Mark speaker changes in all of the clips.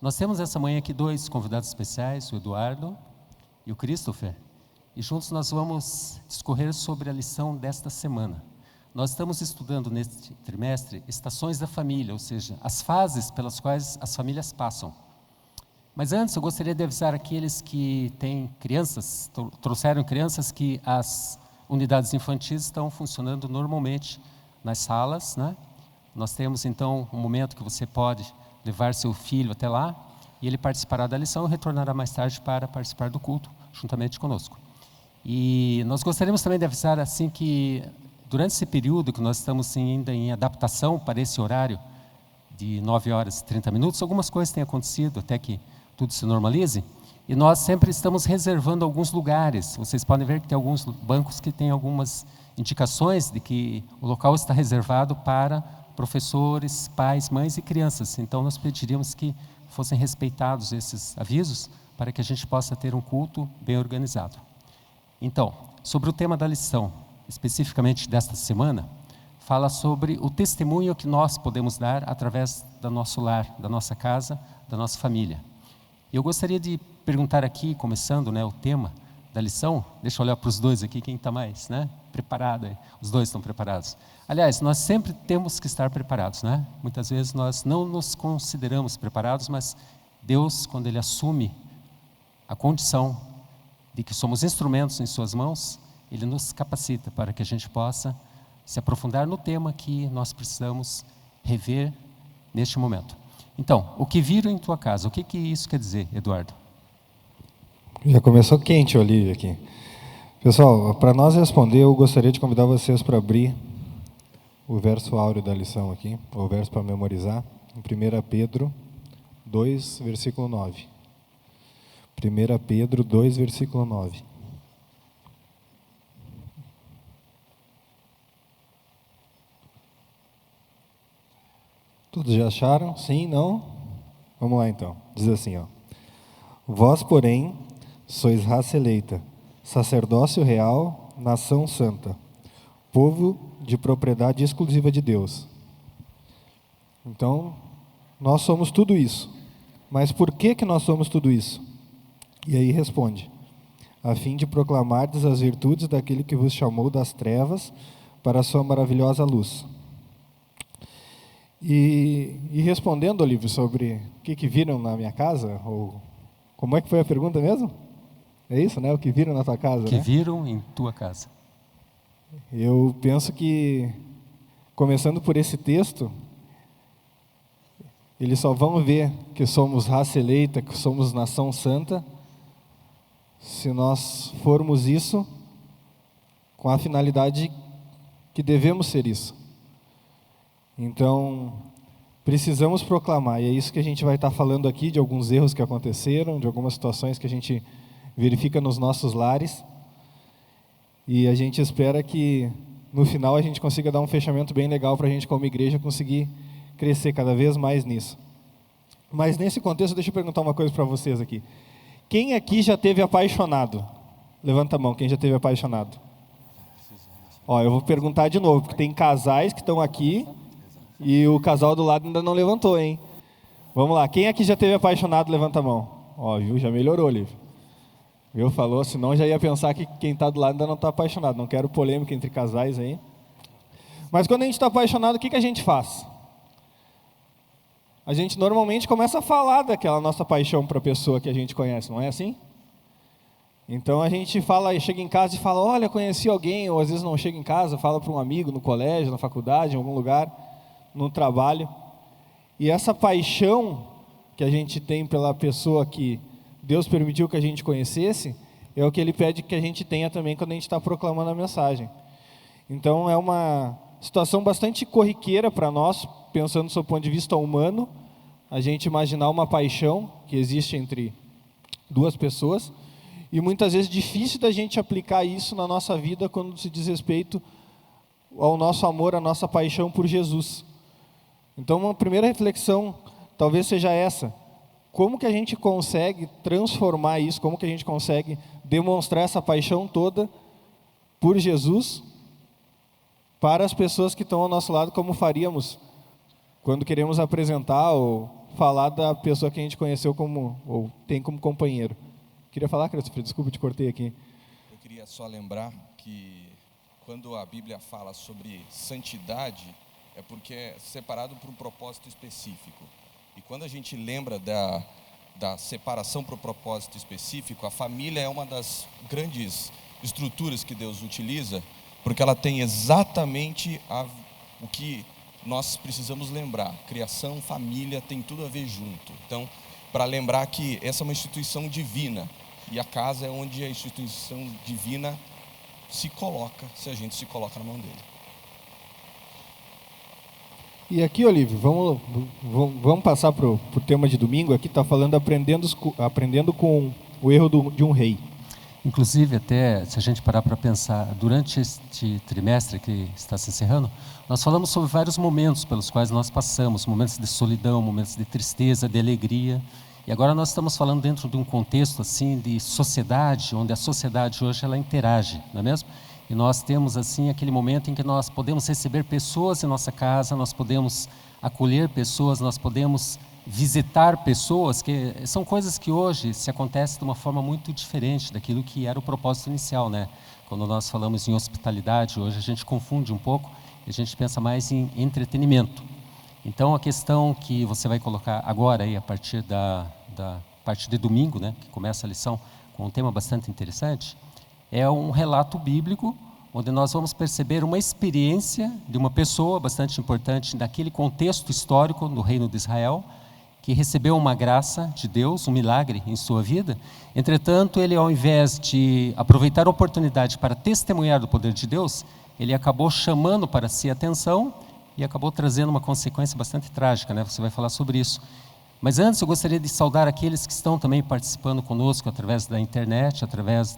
Speaker 1: Nós temos essa manhã aqui dois convidados especiais, o Eduardo e o Christopher, e juntos nós vamos discorrer sobre a lição desta semana. Nós estamos estudando neste trimestre estações da família, ou seja, as fases pelas quais as famílias passam. Mas antes eu gostaria de avisar aqueles que têm crianças, trouxeram crianças, que as unidades infantis estão funcionando normalmente nas salas, né? Nós temos então um momento que você pode levar seu filho até lá e ele participará da lição e retornará mais tarde para participar do culto juntamente conosco. E nós gostaríamos também de avisar assim que durante esse período que nós estamos ainda em adaptação para esse horário de 9 horas e 30 minutos, algumas coisas têm acontecido até que tudo se normalize, e nós sempre estamos reservando alguns lugares. Vocês podem ver que tem alguns bancos que têm algumas indicações de que o local está reservado para professores, pais, mães e crianças. Então nós pediríamos que fossem respeitados esses avisos para que a gente possa ter um culto bem organizado. Então, sobre o tema da lição, especificamente desta semana, fala sobre o testemunho que nós podemos dar através do nosso lar, da nossa casa, da nossa família. Eu gostaria de perguntar aqui, começando, o tema da lição. Deixa eu olhar para os dois aqui, quem está mais preparado? Os dois estão preparados. Aliás, nós sempre temos que estar preparados, Muitas vezes nós não nos consideramos preparados, mas Deus, quando Ele assume a condição de que somos instrumentos em suas mãos, Ele nos capacita para que a gente possa se aprofundar no tema que nós precisamos rever neste momento. Então, o que viram em tua casa, o que isso quer dizer, Eduardo?
Speaker 2: Já começou quente o Olívio aqui. Pessoal, para nós responder, eu gostaria de convidar vocês para abrir o verso áureo da lição aqui, o verso para memorizar, em 1 Pedro 2, versículo 9. 1 Pedro 2, versículo 9. Todos já acharam? Sim? Não? Vamos lá então. Diz assim, Vós, porém, sois raça eleita, sacerdócio real, nação santa, povo de propriedade exclusiva de Deus. Então, nós somos tudo isso. Mas por que nós somos tudo isso? E aí responde: a fim de proclamardes as virtudes daquele que vos chamou das trevas para a sua maravilhosa luz. E respondendo, Olívio, sobre o que viram na minha casa, ou como é que foi a pergunta mesmo? É isso, O que viram na tua casa,
Speaker 1: O que viram em tua casa?
Speaker 2: Eu penso que, começando por esse texto, eles só vão ver que somos raça eleita, que somos nação santa, se nós formos isso com a finalidade que devemos ser isso. Então, precisamos proclamar, e é isso que a gente vai estar falando aqui, de alguns erros que aconteceram, de algumas situações que a gente verifica nos nossos lares, e a gente espera que no final a gente consiga dar um fechamento bem legal para a gente como igreja conseguir crescer cada vez mais nisso. Mas nesse contexto, deixa eu perguntar uma coisa para vocês aqui. Quem aqui já teve apaixonado? Levanta a mão, quem já teve apaixonado? Eu vou perguntar de novo, porque tem casais que estão aqui e o casal do lado ainda não levantou, hein? Vamos lá, quem aqui já teve apaixonado, levanta a mão. Viu? Já melhorou, Olívio. Viu? Falou, senão já ia pensar que quem está do lado ainda não está apaixonado. Não quero polêmica entre casais aí. Mas quando a gente está apaixonado, o que a gente faz? A gente normalmente começa a falar daquela nossa paixão para a pessoa que a gente conhece, não é assim? Então a gente chega em casa e fala, olha, conheci alguém, ou às vezes não chega em casa, fala para um amigo no colégio, na faculdade, em algum lugar, no trabalho. E essa paixão que a gente tem pela pessoa que Deus permitiu que a gente conhecesse, é o que Ele pede que a gente tenha também quando a gente está proclamando a mensagem. Então é uma situação bastante corriqueira para nós, pensando do ponto de vista humano, a gente imaginar uma paixão que existe entre duas pessoas, e muitas vezes difícil da gente aplicar isso na nossa vida quando se diz respeito ao nosso amor, à nossa paixão por Jesus. Então uma primeira reflexão talvez seja essa: como que a gente consegue transformar isso, como que a gente consegue demonstrar essa paixão toda por Jesus para as pessoas que estão ao nosso lado, como faríamos quando queremos apresentar ou falar da pessoa que a gente conheceu ou tem como companheiro. Queria falar, Christopher, desculpa, te cortei aqui.
Speaker 3: Eu queria só lembrar que quando a Bíblia fala sobre santidade, é porque é separado por um propósito específico. E quando a gente lembra da separação para o propósito específico, a família é uma das grandes estruturas que Deus utiliza, porque ela tem exatamente o que nós precisamos lembrar. Criação, família, tem tudo a ver junto. Então, para lembrar que essa é uma instituição divina, e a casa é onde a instituição divina se coloca, se a gente se coloca na mão dele.
Speaker 2: E aqui, Olívio, vamos passar para o tema de domingo. Aqui está falando aprendendo com o erro de um rei.
Speaker 1: Inclusive, até se a gente parar para pensar, durante este trimestre que está se encerrando, nós falamos sobre vários momentos pelos quais nós passamos, momentos de solidão, momentos de tristeza, de alegria. E agora nós estamos falando dentro de um contexto assim de sociedade, onde a sociedade hoje ela interage, não é mesmo? E nós temos assim aquele momento em que nós podemos receber pessoas em nossa casa, nós podemos acolher pessoas, nós podemos visitar pessoas, que são coisas que hoje se acontecem de uma forma muito diferente daquilo que era o propósito inicial, né? Quando nós falamos em hospitalidade, hoje a gente confunde um pouco e a gente pensa mais em entretenimento. Então a questão que você vai colocar agora aí a partir da parte de domingo, né, que começa a lição com um tema bastante interessante, é um relato bíblico onde nós vamos perceber uma experiência de uma pessoa bastante importante naquele contexto histórico do reino de Israel, que recebeu uma graça de Deus, um milagre em sua vida. Entretanto, ele, ao invés de aproveitar a oportunidade para testemunhar do poder de Deus, ele acabou chamando para si a atenção e acabou trazendo uma consequência bastante trágica, né? Você vai falar sobre isso. Mas antes eu gostaria de saudar aqueles que estão também participando conosco através da internet, através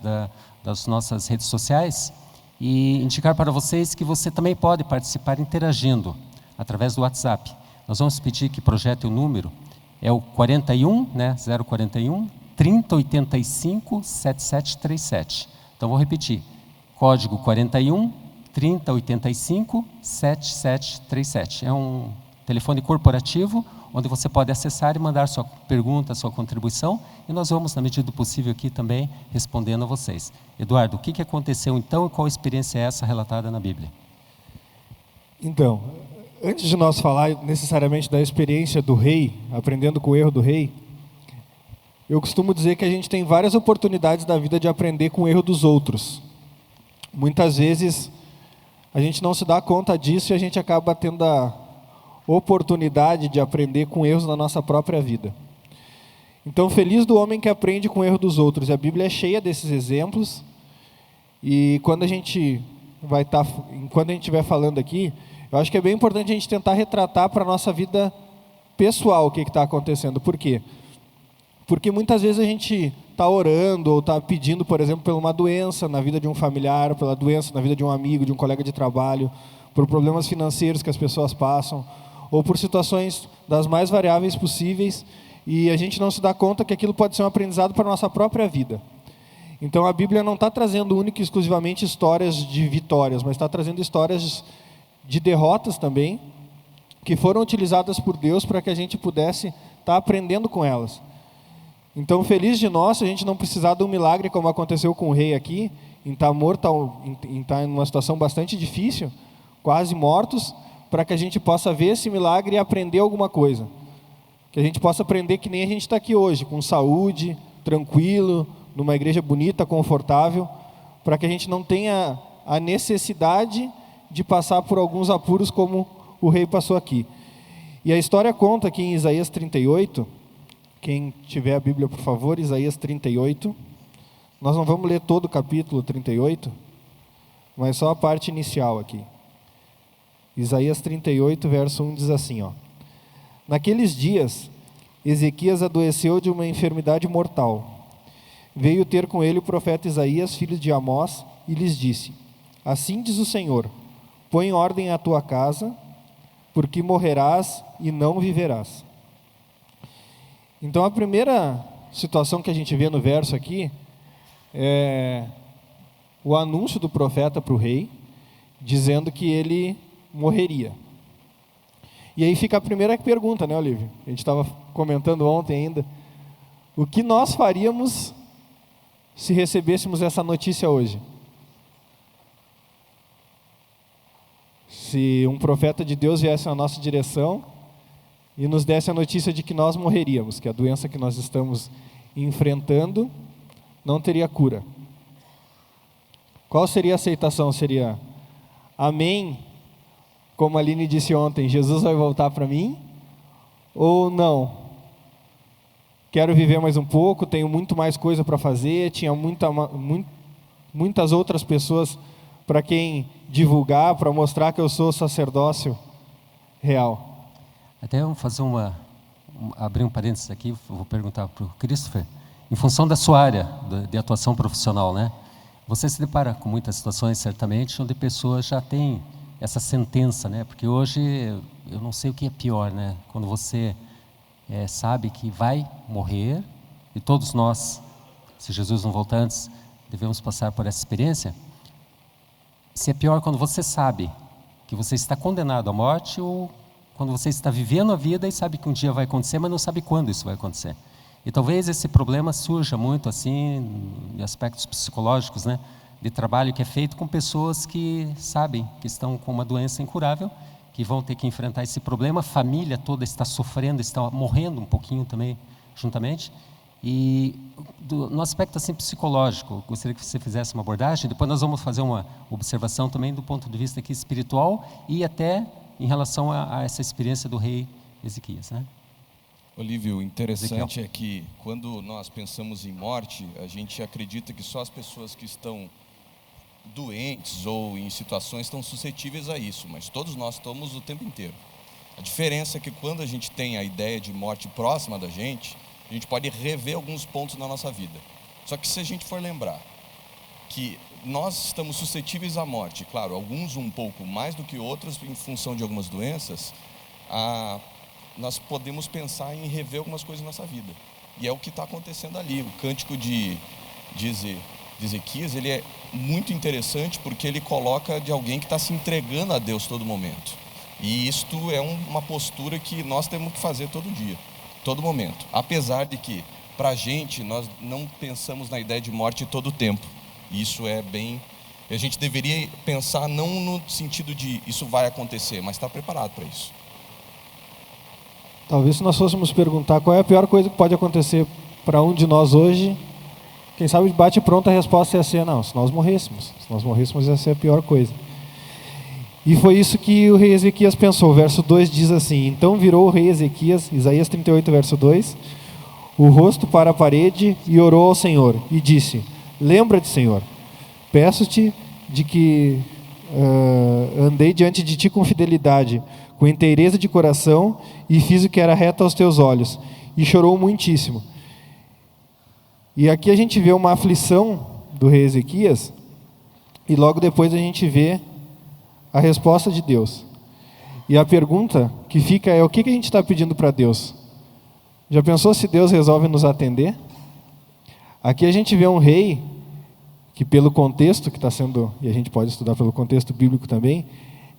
Speaker 1: das nossas redes sociais, e indicar para vocês que você também pode participar interagindo através do WhatsApp. Nós vamos pedir que projete o número, é o 41, né, 041 3085 7737. Então vou repetir, código 41 3085 7737. É um telefone corporativo, onde você pode acessar e mandar sua pergunta, sua contribuição, e nós vamos, na medida do possível, aqui também respondendo a vocês. Eduardo, o que aconteceu então e qual experiência é essa relatada na Bíblia?
Speaker 2: Então, antes de nós falar necessariamente da experiência do rei, aprendendo com o erro do rei, eu costumo dizer que a gente tem várias oportunidades da vida de aprender com o erro dos outros. Muitas vezes a gente não se dá conta disso e a gente acaba tendo a oportunidade de aprender com erros na nossa própria vida. Então, feliz do homem que aprende com o erro dos outros. E a Bíblia é cheia desses exemplos. E quando a gente estiver falando aqui, eu acho que é bem importante a gente tentar retratar para a nossa vida pessoal o que está acontecendo. Por quê? Porque muitas vezes a gente está orando ou está pedindo, por exemplo, por uma doença na vida de um familiar, pela doença na vida de um amigo, de um colega de trabalho, por problemas financeiros que as pessoas passam, ou por situações das mais variáveis possíveis, e a gente não se dá conta que aquilo pode ser um aprendizado para a nossa própria vida. Então a Bíblia não está trazendo única e exclusivamente histórias de vitórias, mas está trazendo histórias de derrotas também, que foram utilizadas por Deus para que a gente pudesse estar aprendendo com elas. Então, feliz de nós se a gente não precisar de um milagre como aconteceu com o rei aqui, em estar morto, em estar em uma situação bastante difícil, quase mortos, para que a gente possa ver esse milagre e aprender alguma coisa. Que a gente possa aprender que nem a gente está aqui hoje, com saúde, tranquilo, numa igreja bonita, confortável, para que a gente não tenha a necessidade de passar por alguns apuros como o rei passou aqui. E a história conta aqui em Isaías 38, quem tiver a Bíblia, por favor, Isaías 38. Nós não vamos ler todo o capítulo 38, mas só a parte inicial aqui. Isaías 38, verso 1 diz assim, ó: Naqueles dias, Ezequias adoeceu de uma enfermidade mortal. Veio ter com ele o profeta Isaías, filho de Amós, e lhes disse: Assim diz o Senhor, põe ordem à tua casa, porque morrerás e não viverás. Então a primeira situação que a gente vê no verso aqui é o anúncio do profeta para o rei, dizendo que ele morreria. E aí fica a primeira pergunta, né, Olívio? A gente estava comentando ontem ainda. O que nós faríamos se recebêssemos essa notícia hoje? Se um profeta de Deus viesse na nossa direção e nos desse a notícia de que nós morreríamos, que a doença que nós estamos enfrentando não teria cura. Qual seria a aceitação? Seria amém, como a Aline disse ontem, Jesus vai voltar para mim? Ou não? Quero viver mais um pouco, tenho muito mais coisa para fazer, tinha muitas outras pessoas para quem divulgar, para mostrar que eu sou sacerdócio real.
Speaker 1: Até vamos fazer abrir um parênteses aqui, vou perguntar para o Christopher, em função da sua área de atuação profissional, né? Você se depara com muitas situações, certamente, onde pessoas já têm essa sentença, né? Porque hoje, eu não sei o que é pior, né? Quando você sabe que vai morrer, e todos nós, se Jesus não voltar antes, devemos passar por essa experiência. Se é pior quando você sabe que você está condenado à morte, ou quando você está vivendo a vida e sabe que um dia vai acontecer, mas não sabe quando isso vai acontecer. E talvez esse problema surja muito assim, em aspectos psicológicos, né, de trabalho que é feito com pessoas que sabem que estão com uma doença incurável, que vão ter que enfrentar esse problema, a família toda está sofrendo, está morrendo um pouquinho também, juntamente. E no aspecto assim, psicológico, gostaria que você fizesse uma abordagem, depois nós vamos fazer uma observação também do ponto de vista aqui espiritual e até em relação a essa experiência do rei Ezequias, né?
Speaker 3: Olívio, interessante é que quando nós pensamos em morte, a gente acredita que só as pessoas que estão doentes ou em situações estão suscetíveis a isso, mas todos nós estamos o tempo inteiro. A diferença é que quando a gente tem a ideia de morte próxima da gente, a gente pode rever alguns pontos na nossa vida. Só que se a gente for lembrar que nós estamos suscetíveis à morte, claro, alguns um pouco mais do que outros em função de algumas doenças, nós podemos pensar em rever algumas coisas na nossa vida. E é o que está acontecendo ali. O cântico de Ezequias, ele é muito interessante porque ele coloca de alguém que está se entregando a Deus todo momento. E isto é uma postura que nós temos que fazer todo dia, todo momento. Apesar de que, para a gente, nós não pensamos na ideia de morte todo o tempo. Isso é bem... A gente deveria pensar não no sentido de isso vai acontecer, mas estar preparado para isso.
Speaker 2: Talvez se nós fôssemos perguntar qual é a pior coisa que pode acontecer para um de nós hoje, quem sabe bate pronta a resposta ia ser, não, se nós morrêssemos. Se nós morrêssemos ia ser a pior coisa. E foi isso que o rei Ezequias pensou. O verso 2 diz assim: então virou o rei Ezequias, Isaías 38, verso 2, o rosto para a parede e orou ao Senhor e disse: lembra-te, Senhor, peço-te de que andei diante de ti com fidelidade, com inteireza de coração, e fiz o que era reto aos teus olhos. E chorou muitíssimo. E aqui a gente vê uma aflição do rei Ezequias, e logo depois a gente vê a resposta de Deus. E a pergunta que fica é: o que a gente está pedindo para Deus? Já pensou se Deus resolve nos atender? Aqui a gente vê um rei que, pelo contexto que está sendo, e a gente pode estudar pelo contexto bíblico também,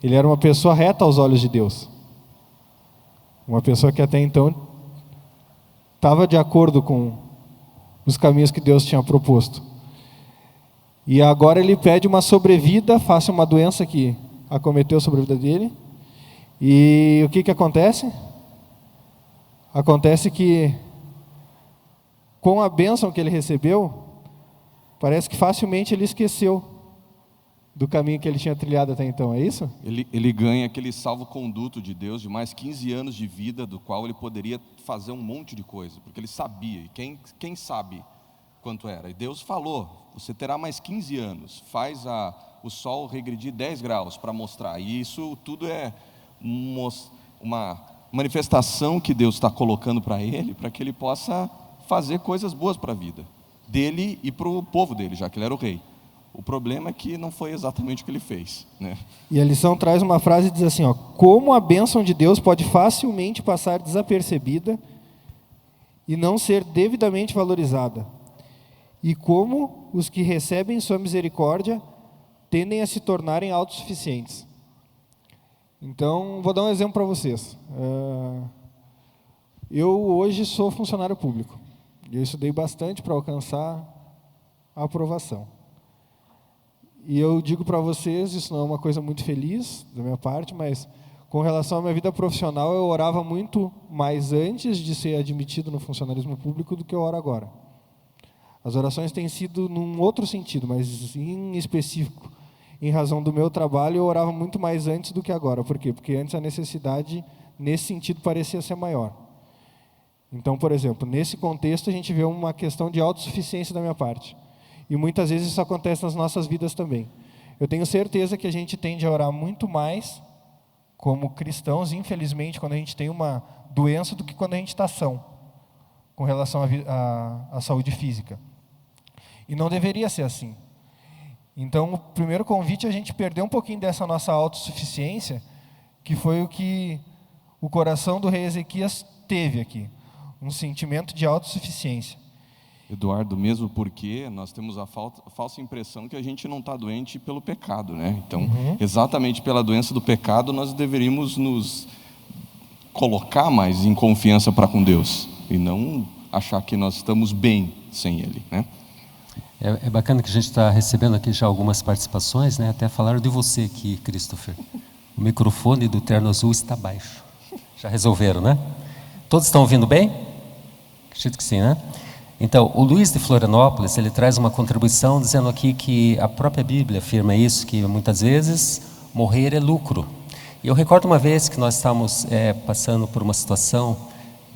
Speaker 2: ele era uma pessoa reta aos olhos de Deus. Uma pessoa que até então estava de acordo com os caminhos que Deus tinha proposto. E agora ele pede uma sobrevida face a uma doença que acometeu sobre a vida dele. E o que acontece? Acontece que, com a bênção que ele recebeu, parece que facilmente ele esqueceu do caminho que ele tinha trilhado até então, é isso?
Speaker 3: Ele ganha aquele salvo-conduto de Deus de mais 15 anos de vida, do qual ele poderia fazer um monte de coisa, porque ele sabia, e quem sabe quanto era? E Deus falou: você terá mais 15 anos, faz o sol regredir 10 graus para mostrar. E isso tudo é uma manifestação que Deus está colocando para ele, para que ele possa fazer coisas boas para a vida dele e para o povo dele, já que ele era o rei. O problema é que não foi exatamente o que ele fez, né?
Speaker 2: E a lição traz uma frase que diz assim, ó: como a bênção de Deus pode facilmente passar desapercebida e não ser devidamente valorizada, e como os que recebem sua misericórdia tendem a se tornarem autossuficientes. Então, vou dar um exemplo para vocês. Eu hoje sou funcionário público. E eu estudei bastante para alcançar a aprovação. E eu digo para vocês, isso não é uma coisa muito feliz da minha parte, mas com relação à minha vida profissional, eu orava muito mais antes de ser admitido no funcionalismo público do que eu oro agora. As orações têm sido num outro sentido, mas em específico, em razão do meu trabalho, eu orava muito mais antes do que agora. Por quê? Porque antes a necessidade, nesse sentido, parecia ser maior. Então, por exemplo, nesse contexto, a gente vê uma questão de autossuficiência da minha parte. E muitas vezes isso acontece nas nossas vidas também. Eu tenho certeza que a gente tende a orar muito mais como cristãos, infelizmente, quando a gente tem uma doença, do que quando a gente está são, com relação à saúde física. E não deveria ser assim. Então, o primeiro convite é a gente perder um pouquinho dessa nossa autossuficiência, que foi o que o coração do rei Ezequias teve aqui, um sentimento de autossuficiência.
Speaker 3: Eduardo, mesmo porque nós temos a falsa impressão que a gente não está doente pelo pecado, né? Então, exatamente pela doença do pecado, nós deveríamos nos colocar mais em confiança para com Deus e não achar que nós estamos bem sem Ele, né?
Speaker 1: É bacana que a gente está recebendo aqui já algumas participações, né? Até falaram de você aqui, Christopher. O microfone do terno azul está baixo. Já resolveram, né? Todos estão ouvindo bem? Acredito que sim, né? Então, o Luiz de Florianópolis, ele traz uma contribuição dizendo aqui que a própria Bíblia afirma isso, que muitas vezes morrer é lucro. E eu recordo uma vez que nós estávamos passando por uma situação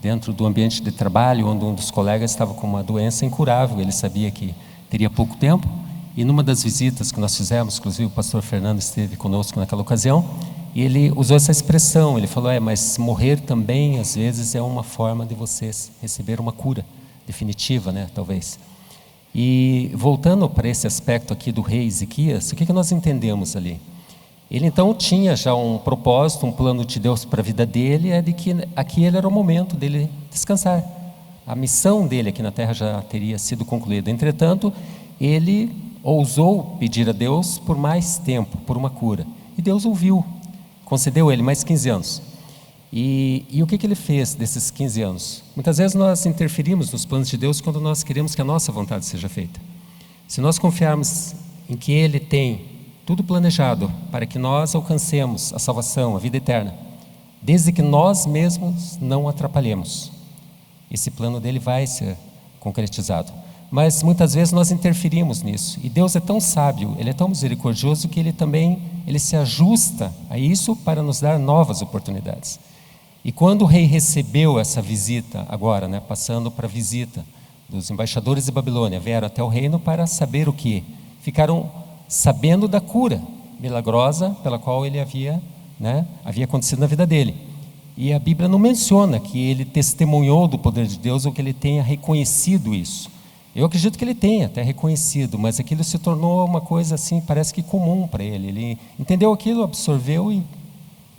Speaker 1: dentro do ambiente de trabalho, onde um dos colegas estava com uma doença incurável, ele sabia que teria pouco tempo, e numa das visitas que nós fizemos, inclusive o pastor Fernando esteve conosco naquela ocasião, e ele usou essa expressão, ele falou, mas morrer também, às vezes, é uma forma de vocês receber uma cura definitiva, né, talvez. E voltando para esse aspecto aqui do rei Ezequias, o que nós entendemos ali? Ele então tinha já um propósito, um plano de Deus para a vida dele, é de que aquele era o momento dele descansar. A missão dele aqui na terra já teria sido concluída. Entretanto, ele ousou pedir a Deus por mais tempo, por uma cura. E Deus ouviu, concedeu a ele mais 15 anos. E o que ele fez desses 15 anos? Muitas vezes nós interferimos nos planos de Deus quando nós queremos que a nossa vontade seja feita. Se nós confiarmos em que Ele tem tudo planejado para que nós alcancemos a salvação, a vida eterna, desde que nós mesmos não atrapalhemos, esse plano dele vai ser concretizado. Mas muitas vezes nós interferimos nisso. E Deus é tão sábio, Ele é tão misericordioso que Ele se ajusta a isso para nos dar novas oportunidades. E quando o rei recebeu essa visita agora, né, passando para a visita dos embaixadores de Babilônia, vieram até o reino para saber o que? Ficaram sabendo da cura milagrosa pela qual ele havia acontecido na vida dele. E a Bíblia não menciona que ele testemunhou do poder de Deus ou que ele tenha reconhecido isso. Eu acredito que ele tenha até reconhecido, mas aquilo se tornou uma coisa assim, parece que comum para ele. Ele entendeu aquilo, absorveu e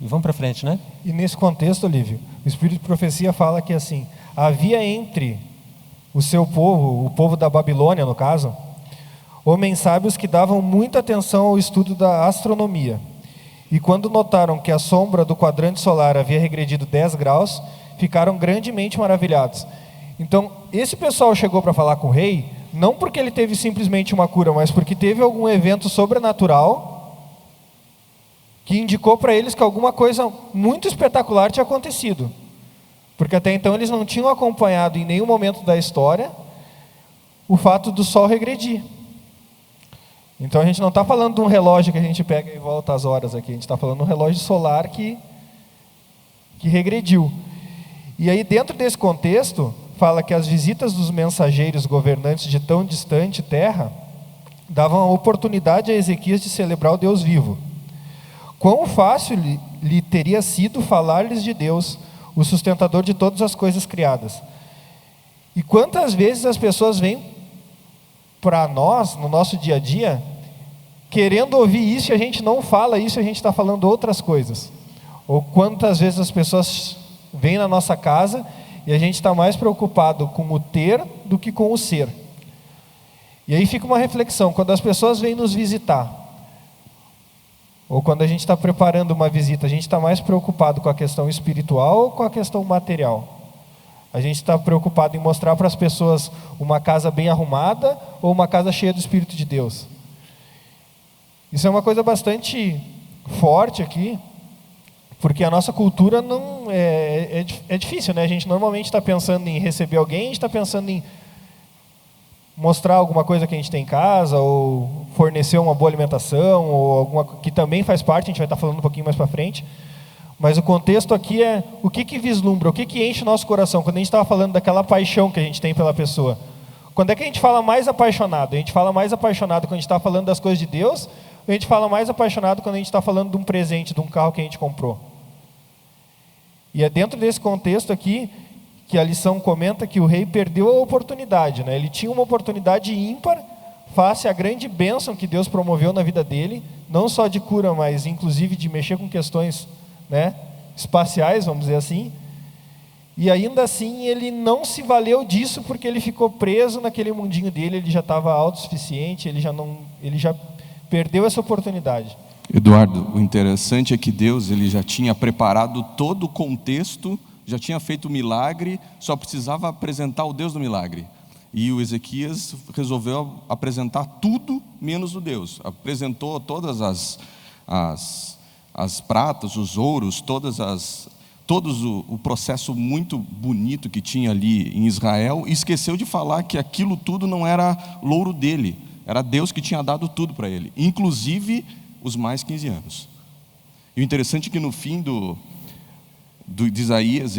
Speaker 1: vamos para frente, né?
Speaker 2: E nesse contexto, Olívio, o Espírito de Profecia fala que assim, havia entre o seu povo, o povo da Babilônia no caso, homens sábios que davam muita atenção ao estudo da astronomia. E quando notaram que a sombra do quadrante solar havia regredido 10 graus, ficaram grandemente maravilhados. Então, esse pessoal chegou para falar com o rei, não porque ele teve simplesmente uma cura, mas porque teve algum evento sobrenatural que indicou para eles que alguma coisa muito espetacular tinha acontecido. Porque até então eles não tinham acompanhado em nenhum momento da história o fato do sol regredir. Então a gente não está falando de um relógio que a gente pega e volta as horas aqui, a gente está falando de um relógio solar que regrediu. E aí dentro desse contexto, fala que as visitas dos mensageiros governantes de tão distante terra davam a oportunidade a Ezequias de celebrar o Deus vivo. Quão fácil lhe teria sido falar-lhes de Deus, o sustentador de todas as coisas criadas. E quantas vezes as pessoas vêm para nós, no nosso dia a dia, querendo ouvir isso e a gente não fala isso, a gente está falando outras coisas. Ou quantas vezes as pessoas vêm na nossa casa e a gente está mais preocupado com o ter do que com o ser. E aí fica uma reflexão, quando as pessoas vêm nos visitar, ou quando a gente está preparando uma visita, a gente está mais preocupado com a questão espiritual ou com a questão material? A gente está preocupado em mostrar para as pessoas uma casa bem arrumada ou uma casa cheia do Espírito de Deus? Isso é uma coisa bastante forte aqui, porque a nossa cultura não é difícil, né? A gente normalmente está pensando em receber alguém, a gente está pensando em mostrar alguma coisa que a gente tem em casa, ou fornecer uma boa alimentação, ou alguma que também faz parte, a gente vai estar falando um pouquinho mais para frente. Mas o contexto aqui é o que vislumbra, o que enche o nosso coração. Quando a gente estava falando daquela paixão que a gente tem pela pessoa, quando é que a gente fala mais apaixonado? A gente fala mais apaixonado quando a gente está falando das coisas de Deus, ou a gente fala mais apaixonado quando a gente está falando de um presente, de um carro que a gente comprou? E é dentro desse contexto aqui que a lição comenta que o rei perdeu a oportunidade, né? Ele tinha uma oportunidade ímpar face à grande bênção que Deus promoveu na vida dele, não só de cura, mas inclusive de mexer com questões, né, espaciais, vamos dizer assim. E ainda assim ele não se valeu disso, porque ele ficou preso naquele mundinho dele. Ele já estava autossuficiente, ele já perdeu essa oportunidade.
Speaker 3: Eduardo, o interessante é que Deus ele já tinha preparado todo o contexto, já tinha feito o milagre, só precisava apresentar o Deus do milagre. E o Ezequias resolveu apresentar tudo menos o Deus. Apresentou todas as pratas, os ouros, o processo muito bonito que tinha ali em Israel, e esqueceu de falar que aquilo tudo não era louro dele, era Deus que tinha dado tudo para ele, inclusive os mais 15 anos. E o interessante é que no fim de Isaías,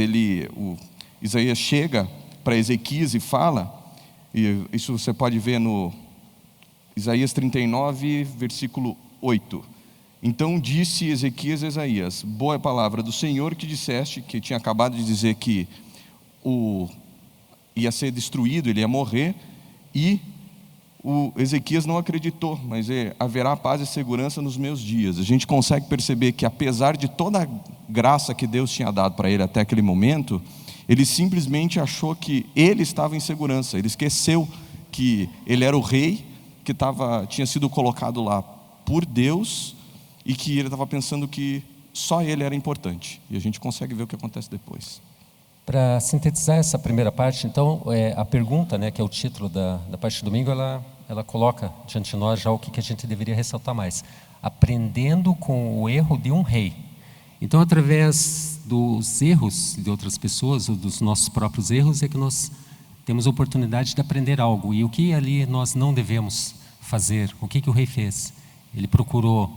Speaker 3: Isaías chega para Ezequias e fala, e isso você pode ver no Isaías 39, versículo 8. Então disse Ezequias a Isaías: boa é a palavra do Senhor que disseste, que tinha acabado de dizer que ia ser destruído, ele ia morrer, e o Ezequias não acreditou, mas haverá paz e segurança nos meus dias. A gente consegue perceber que apesar de toda a graça que Deus tinha dado para ele até aquele momento, ele simplesmente achou que ele estava em segurança. Ele esqueceu que ele era o rei, que tinha sido colocado lá por Deus, e que ele estava pensando que só ele era importante. E a gente consegue ver o que acontece depois.
Speaker 1: Para sintetizar essa primeira parte, então, a pergunta, né, que é o título da parte do domingo, ela coloca diante de nós já o que a gente deveria ressaltar mais. Aprendendo com o erro de um rei. Então, através dos erros de outras pessoas, ou dos nossos próprios erros, é que nós temos a oportunidade de aprender algo. E o que ali nós não devemos fazer? O que o rei fez? Ele procurou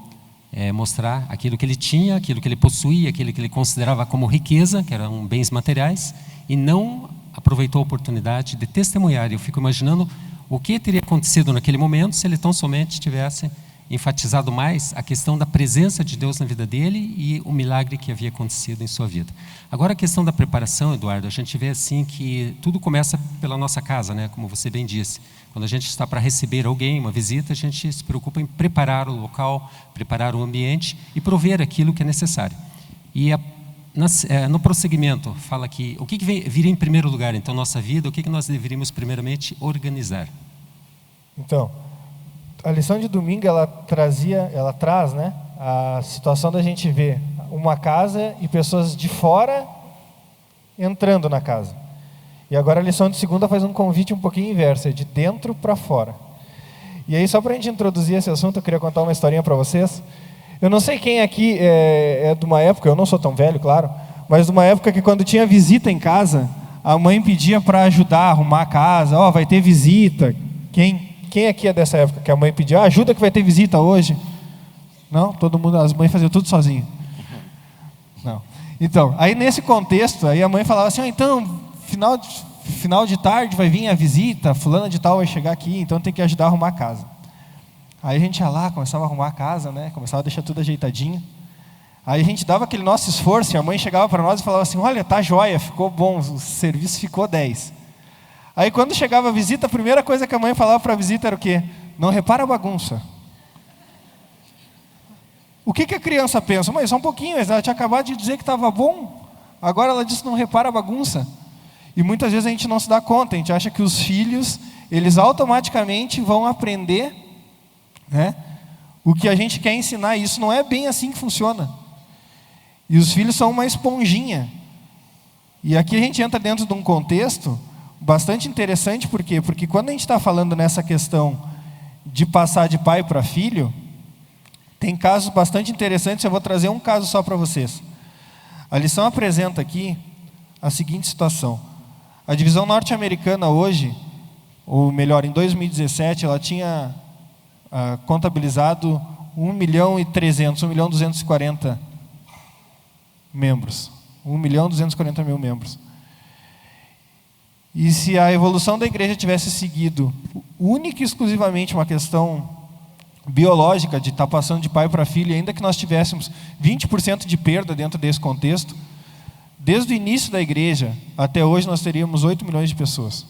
Speaker 1: mostrar aquilo que ele tinha, aquilo que ele possuía, aquilo que ele considerava como riqueza, que eram bens materiais, e não aproveitou a oportunidade de testemunhar. Eu fico imaginando o que teria acontecido naquele momento se ele tão somente tivesse enfatizado mais a questão da presença de Deus na vida dele e o milagre que havia acontecido em sua vida. Agora, a questão da preparação, Eduardo, a gente vê assim que tudo começa pela nossa casa, né? Como você bem disse. Quando a gente está para receber alguém, uma visita, a gente se preocupa em preparar o local, preparar o ambiente e prover aquilo que é necessário. E no prosseguimento, fala que o que viria em primeiro lugar, então, nossa vida, o que nós deveríamos primeiramente organizar?
Speaker 2: Então, a lição de domingo, ela traz, né, a situação da gente ver uma casa e pessoas de fora entrando na casa. E agora a lição de segunda faz um convite um pouquinho inverso, é de dentro para fora. E aí, só para a gente introduzir esse assunto, eu queria contar uma historinha para vocês. Eu não sei quem aqui é de uma época, eu não sou tão velho, claro, mas de uma época que quando tinha visita em casa, a mãe pedia para ajudar a arrumar a casa. Vai ter visita. Quem aqui é dessa época que a mãe pedia, ajuda que vai ter visita hoje? Não? Todo mundo, as mães faziam tudo sozinho. Não. Então, aí nesse contexto, aí a mãe falava assim, então, final de tarde vai vir a visita, fulana de tal vai chegar aqui, então tem que ajudar a arrumar a casa. Aí a gente ia lá, começava a arrumar a casa, né? Começava a deixar tudo ajeitadinho. Aí a gente dava aquele nosso esforço, e a mãe chegava para nós e falava assim, olha, tá joia, ficou bom, o serviço ficou 10. Aí quando chegava a visita, a primeira coisa que a mãe falava para a visita era o quê? Não repara a bagunça. O que a criança pensa? Mãe, só um pouquinho, ela tinha acabado de dizer que estava bom, agora ela disse não repara a bagunça. E muitas vezes a gente não se dá conta, a gente acha que os filhos, eles automaticamente vão aprender, né, o que a gente quer ensinar, e isso não é bem assim que funciona. E os filhos são uma esponjinha. E aqui a gente entra dentro de um contexto bastante interessante, por quê? Porque quando a gente está falando nessa questão de passar de pai para filho, tem casos bastante interessantes. Eu vou trazer um caso só para vocês. A lição apresenta aqui a seguinte situação. A divisão norte-americana hoje, ou melhor, em 2017, ela tinha contabilizado 1.240.000 membros. 1.240.000 membros. E se a evolução da igreja tivesse seguido única e exclusivamente uma questão biológica, de estar passando de pai para filho, ainda que nós tivéssemos 20% de perda dentro desse contexto, desde o início da igreja até hoje nós teríamos 8 milhões de pessoas.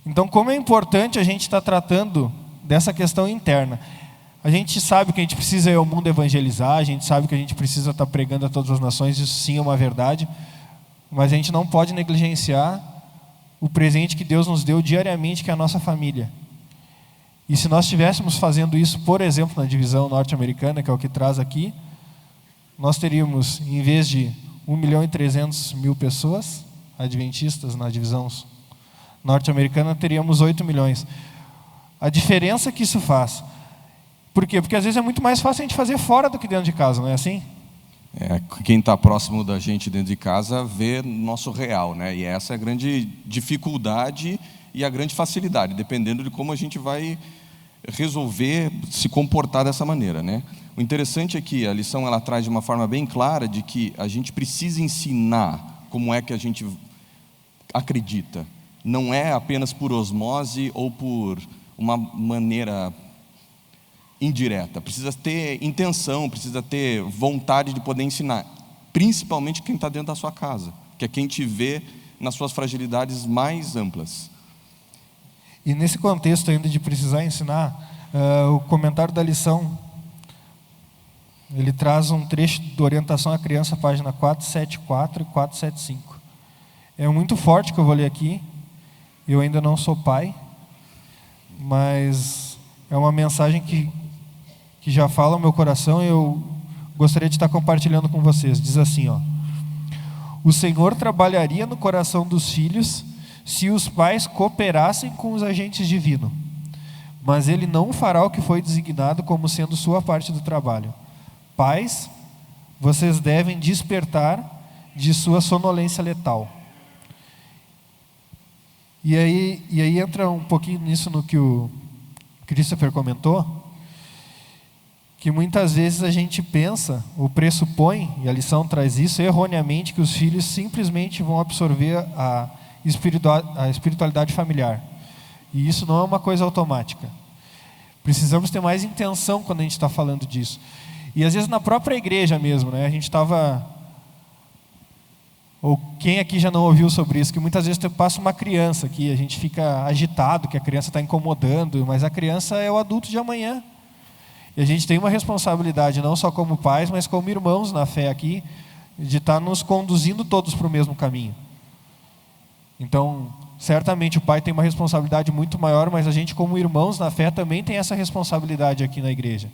Speaker 2: Então, como é importante a gente estar tratando dessa questão interna. A gente sabe que a gente precisa ir ao mundo evangelizar, a gente sabe que a gente precisa estar pregando a todas as nações, isso sim é uma verdade, mas a gente não pode negligenciar o presente que Deus nos deu diariamente, que é a nossa família. E se nós estivéssemos fazendo isso, por exemplo, na divisão norte-americana, que é o que traz aqui, nós teríamos, em vez de 1.300.000 pessoas adventistas na divisão norte-americana, teríamos 8 milhões. A diferença que isso faz. Por quê? Porque às vezes é muito mais fácil a gente fazer fora do que dentro de casa, não é assim?
Speaker 3: Quem está próximo da gente dentro de casa vê nosso real, né? E essa é a grande dificuldade e a grande facilidade, dependendo de como a gente vai resolver se comportar dessa maneira, né? O interessante é que a lição ela traz de uma forma bem clara de que a gente precisa ensinar como é que a gente acredita. Não é apenas por osmose ou por uma maneira indireta. Precisa ter intenção, precisa ter vontade de poder ensinar. Principalmente quem está dentro da sua casa, que é quem te vê nas suas fragilidades mais amplas.
Speaker 2: E nesse contexto ainda de precisar ensinar, o comentário da lição, ele traz um trecho de orientação à criança, página 474 e 475. É muito forte que eu vou ler aqui. Eu ainda não sou pai, mas é uma mensagem que já fala ao meu coração e eu gostaria de estar compartilhando com vocês. Diz assim, ó: o Senhor trabalharia no coração dos filhos se os pais cooperassem com os agentes divinos, mas Ele não fará o que foi designado como sendo sua parte do trabalho. Pais, vocês devem despertar de sua sonolência letal. E aí entra um pouquinho nisso no que o Christopher comentou, que muitas vezes a gente pensa, ou pressupõe, e a lição traz isso erroneamente, que os filhos simplesmente vão absorver a espiritualidade familiar. E isso não é uma coisa automática. Precisamos ter mais intenção quando a gente está falando disso. E às vezes na própria igreja mesmo, né? A gente estava... Ou quem aqui já não ouviu sobre isso, que muitas vezes passa uma criança aqui, a gente fica agitado, que a criança está incomodando, mas a criança é o adulto de amanhã. E a gente tem uma responsabilidade, não só como pais, mas como irmãos na fé aqui, de estar nos conduzindo todos para o mesmo caminho. Então, certamente o pai tem uma responsabilidade muito maior, mas a gente como irmãos na fé também tem essa responsabilidade aqui na igreja.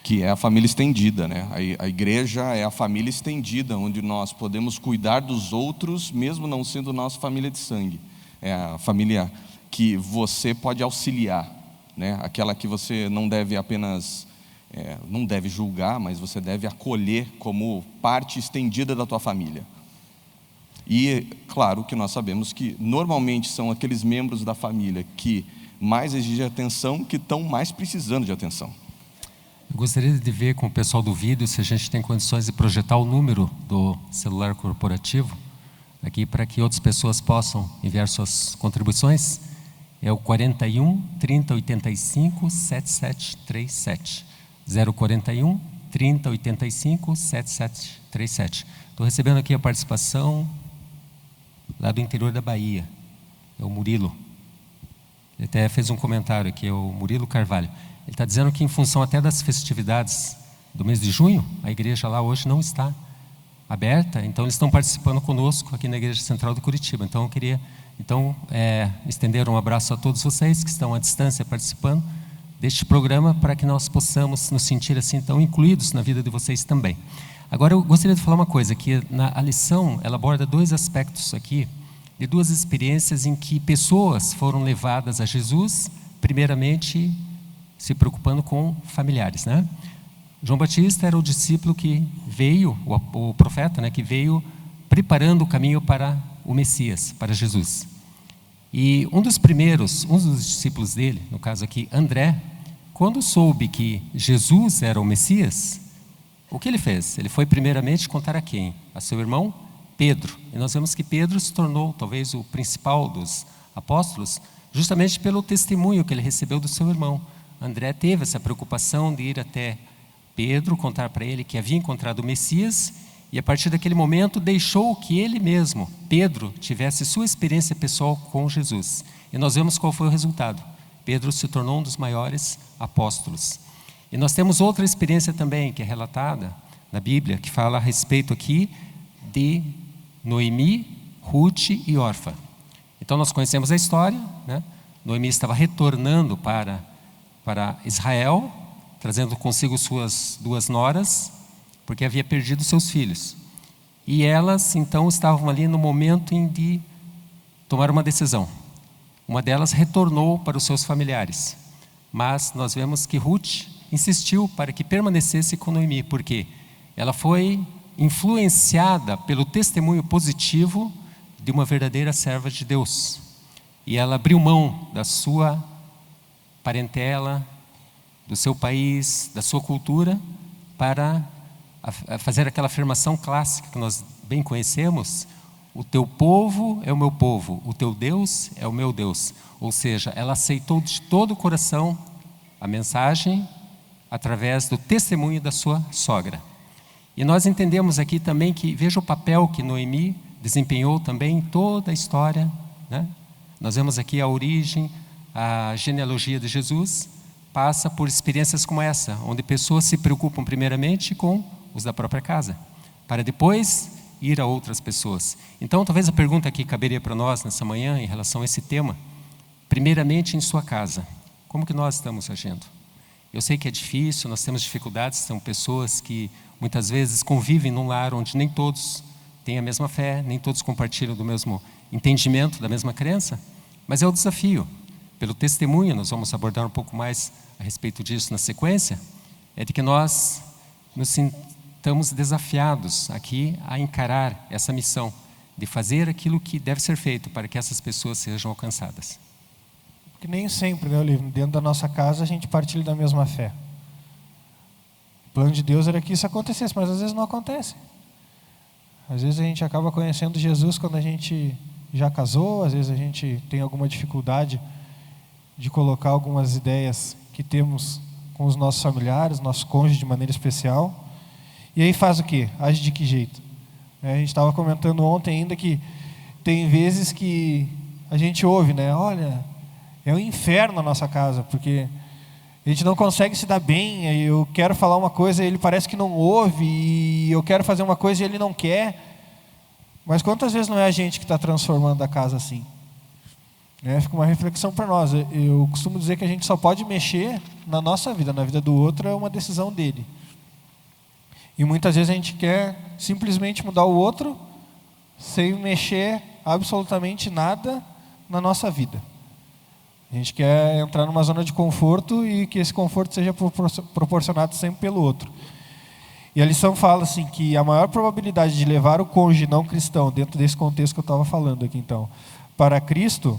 Speaker 3: Que é a família estendida, né? A igreja é a família estendida, onde nós podemos cuidar dos outros, mesmo não sendo nossa família de sangue. É a família que você pode auxiliar, né? Aquela que você não deve apenas, não deve julgar, mas você deve acolher como parte estendida da tua família. E, claro, que nós sabemos que normalmente são aqueles membros da família que mais exigem atenção, que estão mais precisando de atenção.
Speaker 1: Eu gostaria de ver com o pessoal do vídeo se a gente tem condições de projetar o número do celular corporativo aqui para que outras pessoas possam enviar suas contribuições. É o 41 30 85 7737. 041 30 85 7737. Estou recebendo aqui a participação lá do interior da Bahia. É o Murilo. Ele até fez um comentário aqui, é o Murilo Carvalho. Ele está dizendo que em função até das festividades do mês de junho, a igreja lá hoje não está aberta, então eles estão participando conosco aqui na Igreja Central de Curitiba. Então eu queria estender um abraço a todos vocês que estão à distância participando deste programa, para que nós possamos nos sentir assim tão incluídos na vida de vocês também. Agora eu gostaria de falar uma coisa, que a lição ela aborda dois aspectos aqui, de duas experiências em que pessoas foram levadas a Jesus, primeiramente se preocupando com familiares, né? João Batista era o discípulo que veio, o profeta, né, que veio preparando o caminho para o Messias, para Jesus. E um dos discípulos dele, no caso aqui, André, quando soube que Jesus era o Messias, o que ele fez? Ele foi primeiramente contar a quem? A seu irmão Pedro. E nós vemos que Pedro se tornou talvez o principal dos apóstolos, justamente pelo testemunho que ele recebeu do seu irmão. André teve essa preocupação de ir até Pedro, contar para ele que havia encontrado o Messias, e a partir daquele momento deixou que ele mesmo, Pedro, tivesse sua experiência pessoal com Jesus. E nós vemos qual foi o resultado. Pedro se tornou um dos maiores apóstolos. E nós temos outra experiência também, que é relatada na Bíblia, que fala a respeito aqui de Noemi, Ruth e Orfa. Então nós conhecemos a história, né? Noemi estava retornando para Israel, trazendo consigo suas 2 noras, porque havia perdido seus filhos. E elas então estavam ali no momento em de tomar uma decisão. Uma delas retornou para os seus familiares, mas nós vemos que Ruth insistiu para que permanecesse com Noemi, porque ela foi influenciada pelo testemunho positivo de uma verdadeira serva de Deus. E ela abriu mão da sua parentela, do seu país, da sua cultura, para fazer aquela afirmação clássica que nós bem conhecemos: o teu povo é o meu povo, o teu Deus é o meu Deus. Ou seja, ela aceitou de todo o coração a mensagem através do testemunho da sua sogra. E nós entendemos aqui também que, veja o papel que Noemi desempenhou também em toda a história, né? Nós vemos aqui a origem, a genealogia de Jesus, passa por experiências como essa, onde pessoas se preocupam primeiramente com os da própria casa, para depois ir a outras pessoas. Então, talvez a pergunta que caberia para nós nessa manhã, em relação a esse tema, primeiramente em sua casa, como que nós estamos agindo? Eu sei que é difícil, nós temos dificuldades, são pessoas que muitas vezes convivem num lar onde nem todos têm a mesma fé, nem todos compartilham do mesmo entendimento, da mesma crença, mas é o desafio. Pelo testemunho, nós vamos abordar um pouco mais a respeito disso na sequência, é de que nós nos sintamos desafiados aqui a encarar essa missão de fazer aquilo que deve ser feito para que essas pessoas sejam alcançadas.
Speaker 2: Porque nem sempre, né, Olívio, dentro da nossa casa a gente partilha da mesma fé. O plano de Deus era que isso acontecesse, mas às vezes não acontece. Às vezes a gente acaba conhecendo Jesus quando a gente já casou, às vezes a gente tem alguma dificuldade de colocar algumas ideias que temos com os nossos familiares, nossos cônjuges de maneira especial. E aí faz o quê? Age de que jeito? A gente estava comentando ontem ainda que tem vezes que a gente ouve, né? Olha, é um inferno a nossa casa, porque a gente não consegue se dar bem, aí eu quero falar uma coisa e ele parece que não ouve, e eu quero fazer uma coisa e ele não quer. Mas quantas vezes não é a gente que está transformando a casa assim? Fica uma reflexão para nós. Eu costumo dizer que a gente só pode mexer na nossa vida, na vida do outro é uma decisão dele. E muitas vezes a gente quer simplesmente mudar o outro sem mexer absolutamente nada na nossa vida. A gente quer entrar numa zona de conforto e que esse conforto seja proporcionado sempre pelo outro. E a lição fala assim, que a maior probabilidade de levar o cônjuge não cristão, dentro desse contexto que eu estava falando aqui então, para Cristo,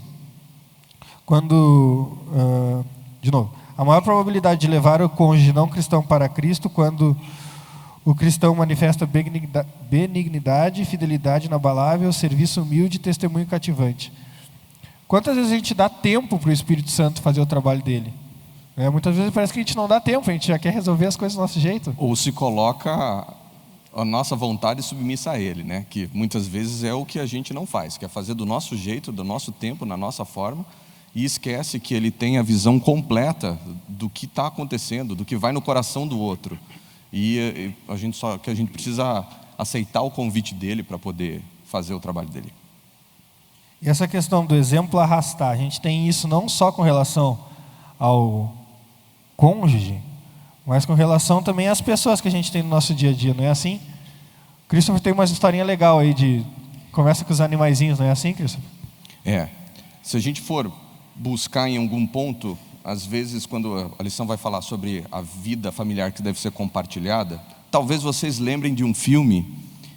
Speaker 2: a maior probabilidade de levar o cônjuge não cristão para Cristo, quando o cristão manifesta benignidade, fidelidade inabalável, serviço humilde e testemunho cativante. Quantas vezes a gente dá tempo para o Espírito Santo fazer o trabalho dele? Muitas vezes parece que a gente não dá tempo, a gente já quer resolver as coisas do nosso jeito.
Speaker 3: Ou se coloca a nossa vontade submissa a ele, né? Que muitas vezes é o que a gente não faz, que é fazer do nosso jeito, do nosso tempo, na nossa forma, e esquece que ele tem a visão completa do que está acontecendo, do que vai no coração do outro. E a gente precisa aceitar o convite dele para poder fazer o trabalho dele.
Speaker 2: E essa questão do exemplo arrastar, a gente tem isso não só com relação ao cônjuge, mas com relação também às pessoas que a gente tem no nosso dia a dia, não é assim? Christopher tem uma historinha legal aí começa com os animaizinhos, não é assim, Christopher?
Speaker 3: Se a gente for buscar em algum ponto, às vezes quando a lição vai falar sobre a vida familiar que deve ser compartilhada, talvez vocês lembrem de um filme.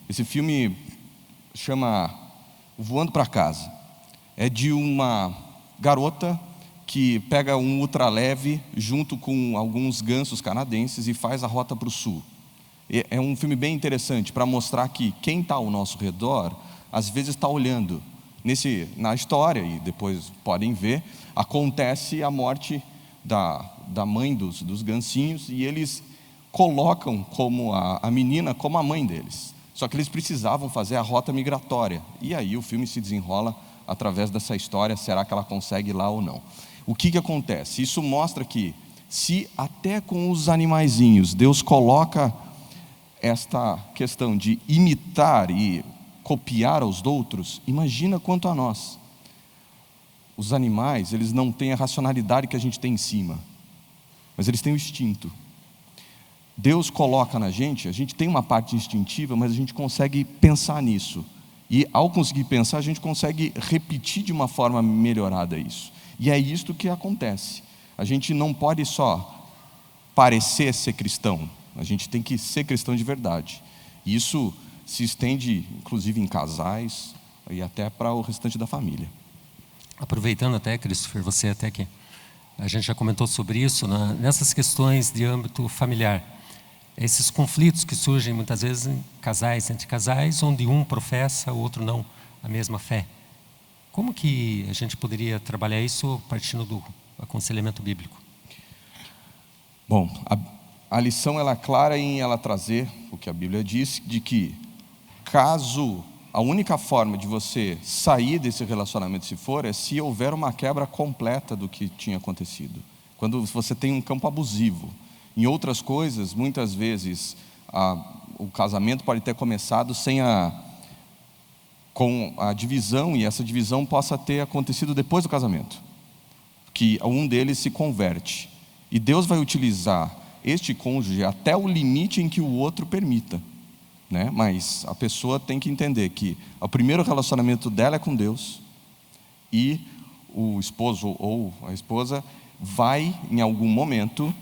Speaker 3: Esse filme chama Voando para Casa. É de uma garota que pega um ultraleve junto com alguns gansos canadenses e faz a rota para o sul. É um filme bem interessante para mostrar que quem está ao nosso redor às vezes está olhando. Na história, e depois podem ver, acontece a morte da mãe dos gansinhos, e eles colocam como a menina como a mãe deles. Só que eles precisavam fazer a rota migratória. E aí o filme se desenrola através dessa história, será que ela consegue ir lá ou não? O que acontece? Isso mostra que, se até com os animaizinhos Deus coloca esta questão de imitar e copiar aos outros, imagina quanto a nós. Os animais, eles não têm a racionalidade que a gente tem em cima, mas eles têm o instinto. Deus coloca na gente, a gente tem uma parte instintiva, mas a gente consegue pensar nisso. E ao conseguir pensar, a gente consegue repetir de uma forma melhorada isso. E é isto que acontece. A gente não pode só parecer ser cristão, a gente tem que ser cristão de verdade. Isso se estende, inclusive, em casais e até para o restante da família.
Speaker 1: Aproveitando até, Christopher, você até que a gente já comentou sobre isso, nessas questões de âmbito familiar, esses conflitos que surgem muitas vezes entre casais, onde um professa, o outro não a mesma fé. Como que a gente poderia trabalhar isso partindo do aconselhamento bíblico?
Speaker 3: Bom, a lição ela é clara em ela trazer o que a Bíblia diz, de que caso a única forma de você sair desse relacionamento, se for, é se houver uma quebra completa do que tinha acontecido. Quando você tem um campo abusivo. Em outras coisas, muitas vezes, o casamento pode ter começado com a divisão, e essa divisão possa ter acontecido depois do casamento. Que um deles se converte. E Deus vai utilizar este cônjuge até o limite em que o outro permita. Mas a pessoa tem que entender que o primeiro relacionamento dela é com Deus, e o esposo ou a esposa vai, em algum momento,